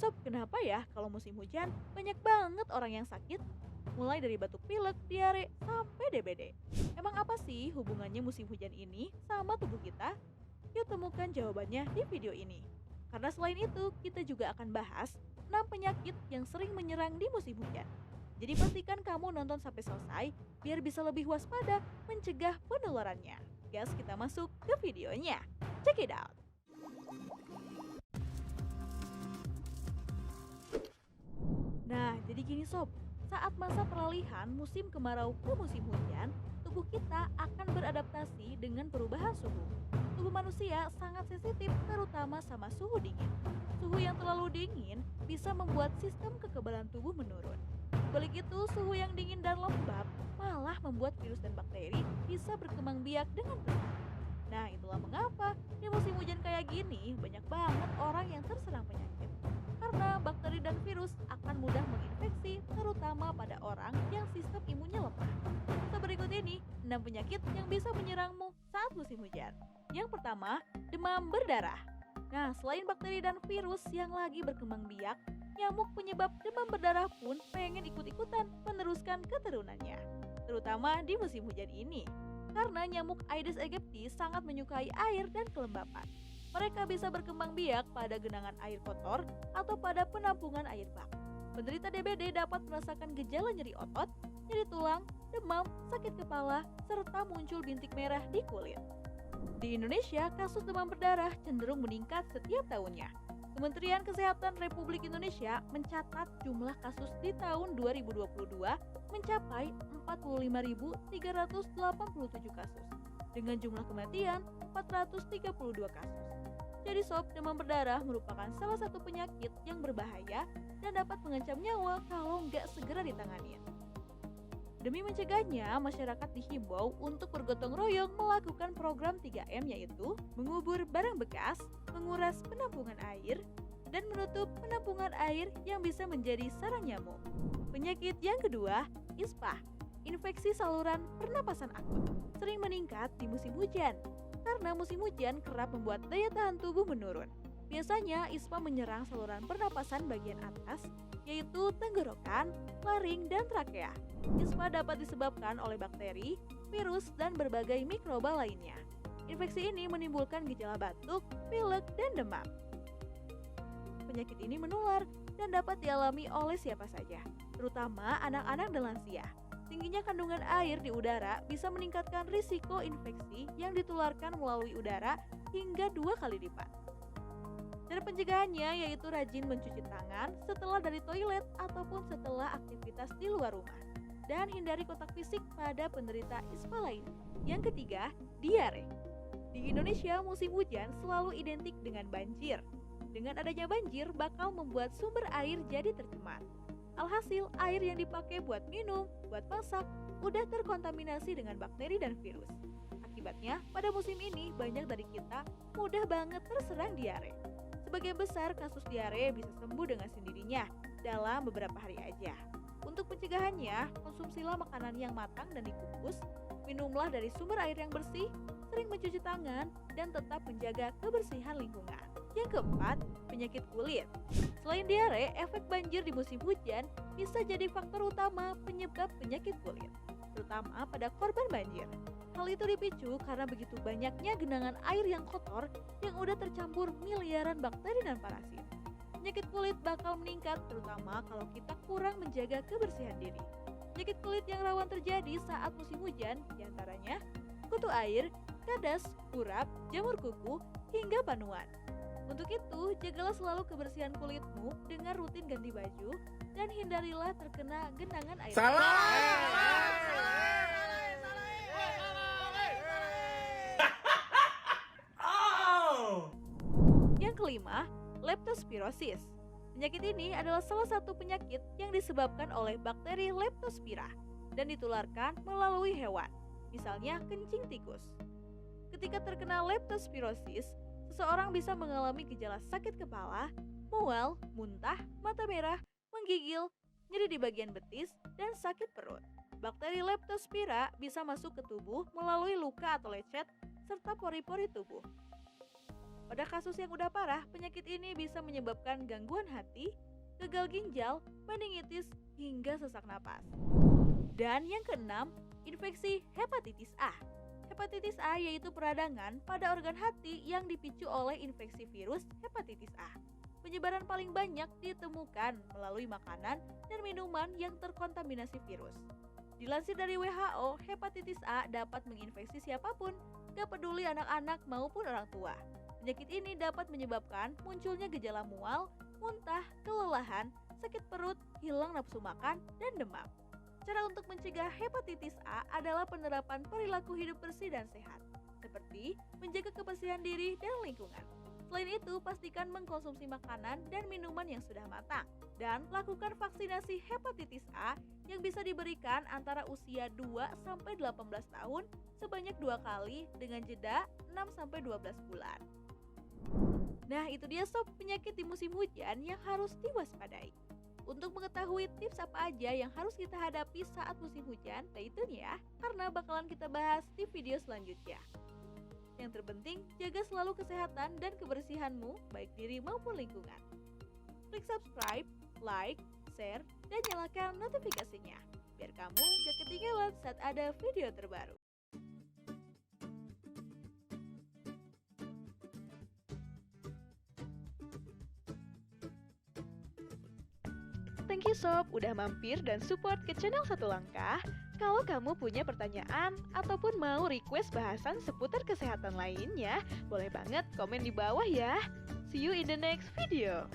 Sob, kenapa ya kalau musim hujan banyak banget orang yang sakit? Mulai dari batuk pilek, diare, sampai DBD. Emang apa sih hubungannya musim hujan ini sama tubuh kita? Yuk temukan jawabannya di video ini. Karena selain itu, kita juga akan bahas 6 penyakit yang sering menyerang di musim hujan. Jadi pastikan kamu nonton sampai selesai biar bisa lebih waspada mencegah penularannya. Gas, kita masuk ke videonya. Check it out. Nah, jadi gini sob, saat masa peralihan musim kemarau ke musim hujan, tubuh kita akan beradaptasi dengan perubahan suhu. Tubuh manusia sangat sensitif terutama sama suhu dingin. Suhu yang terlalu dingin bisa membuat sistem kekebalan tubuh menurun. Balik itu, suhu yang dingin dan lembab malah membuat virus dan bakteri bisa berkembang biak dengan cepat. Nah, itulah mengapa di musim hujan kayak gini banyak banget orang yang terserang penyakit. Karena bakteri dan virus akan mudah menginfeksi terutama pada orang yang sistem imunnya lemah. So, berikut ini 6 penyakit yang bisa menyerangmu saat musim hujan. Yang pertama, demam berdarah. Nah, selain bakteri dan virus yang lagi berkembang biak, nyamuk penyebab demam berdarah pun pengen ikut-ikutan meneruskan keturunannya. Terutama di musim hujan ini. Karena nyamuk Aedes aegypti sangat menyukai air dan kelembapan. Mereka bisa berkembang biak pada genangan air kotor atau pada penampungan air bak. Penderita DBD dapat merasakan gejala nyeri otot, nyeri tulang, demam, sakit kepala, serta muncul bintik merah di kulit. Di Indonesia, kasus demam berdarah cenderung meningkat setiap tahunnya. Kementerian Kesehatan Republik Indonesia mencatat jumlah kasus di tahun 2022 mencapai 45.387 kasus, dengan jumlah kematian 432 kasus. Jadi sob, demam berdarah merupakan salah satu penyakit yang berbahaya dan dapat mengancam nyawa kalau nggak segera ditangani. Demi mencegahnya, masyarakat dihimbau untuk bergotong royong melakukan program 3M, yaitu mengubur barang bekas, menguras penampungan air, dan menutup penampungan air yang bisa menjadi sarang nyamuk. Penyakit yang kedua, ISPA, infeksi saluran pernapasan akut, sering meningkat di musim hujan. Karena musim hujan kerap membuat daya tahan tubuh menurun. Biasanya ISPA menyerang saluran pernapasan bagian atas, yaitu tenggorokan, laring, dan trakea. ISPA dapat disebabkan oleh bakteri, virus, dan berbagai mikroba lainnya. Infeksi ini menimbulkan gejala batuk, pilek, dan demam. Penyakit ini menular dan dapat dialami oleh siapa saja, terutama anak-anak dan lansia. Tingginya kandungan air di udara bisa meningkatkan risiko infeksi yang ditularkan melalui udara hingga 2 kali lipat. Cara pencegahannya yaitu rajin mencuci tangan setelah dari toilet ataupun setelah aktivitas di luar rumah. Dan hindari kontak fisik pada penderita ISPA lain. Yang ketiga, diare. Di Indonesia, musim hujan selalu identik dengan banjir. Dengan adanya banjir bakal membuat sumber air jadi tercemar. Alhasil, air yang dipakai buat minum, buat masak, udah terkontaminasi dengan bakteri dan virus. Akibatnya, pada musim ini banyak dari kita mudah banget terserang diare. Sebagian besar kasus diare bisa sembuh dengan sendirinya dalam beberapa hari aja. Untuk pencegahannya, konsumsilah makanan yang matang dan dikukus, minumlah dari sumber air yang bersih, sering mencuci tangan, dan tetap menjaga kebersihan lingkungan. Yang keempat, penyakit kulit. Selain diare, efek banjir di musim hujan bisa jadi faktor utama penyebab penyakit kulit, terutama pada korban banjir. Hal itu dipicu karena begitu banyaknya genangan air yang kotor yang udah tercampur miliaran bakteri dan parasit. Penyakit kulit bakal meningkat terutama kalau kita kurang menjaga kebersihan diri. Penyakit kulit yang rawan terjadi saat musim hujan diantaranya kutu air, kadas, kurap, jamur kuku, hingga panuan. Untuk itu, jagalah selalu kebersihan kulitmu dengan rutin ganti baju dan hindarilah terkena genangan air. Yang kelima, leptospirosis. Penyakit ini adalah salah satu penyakit yang disebabkan oleh bakteri Leptospira dan ditularkan melalui hewan, misalnya kencing tikus. Ketika terkena leptospirosis, seseorang bisa mengalami gejala sakit kepala, mual, muntah, mata merah, menggigil, nyeri di bagian betis, dan sakit perut. Bakteri Leptospira bisa masuk ke tubuh melalui luka atau lecet serta pori-pori tubuh. Pada kasus yang udah parah, penyakit ini bisa menyebabkan gangguan hati, gagal ginjal, meningitis, hingga sesak napas. Dan yang keenam, infeksi hepatitis A. Hepatitis A yaitu peradangan pada organ hati yang dipicu oleh infeksi virus hepatitis A. Penyebaran paling banyak ditemukan melalui makanan dan minuman yang terkontaminasi virus. Dilansir dari WHO, hepatitis A dapat menginfeksi siapapun, gak peduli anak-anak maupun orang tua. Penyakit ini dapat menyebabkan munculnya gejala mual, muntah, kelelahan, sakit perut, hilang nafsu makan, dan demam. Cara untuk mencegah hepatitis A adalah penerapan perilaku hidup bersih dan sehat, seperti menjaga kebersihan diri dan lingkungan. Selain itu, pastikan mengkonsumsi makanan dan minuman yang sudah matang, dan lakukan vaksinasi hepatitis A yang bisa diberikan antara usia 2-18 tahun sebanyak 2 kali dengan jeda 6-12 bulan. Nah, itu dia sob penyakit di musim hujan yang harus diwaspadai. Untuk mengetahui tips apa aja yang harus kita hadapi saat musim hujan, stay tune ya, karena bakalan kita bahas di video selanjutnya. Yang terpenting, jaga selalu kesehatan dan kebersihanmu, baik diri maupun lingkungan. Klik subscribe, like, share, dan nyalakan notifikasinya, biar kamu gak ketinggalan saat ada video terbaru. Thank you sob udah mampir dan support ke channel Satu Langkah. Kalau kamu punya pertanyaan ataupun mau request bahasan seputar kesehatan lainnya, boleh banget komen di bawah ya. See you in the next video.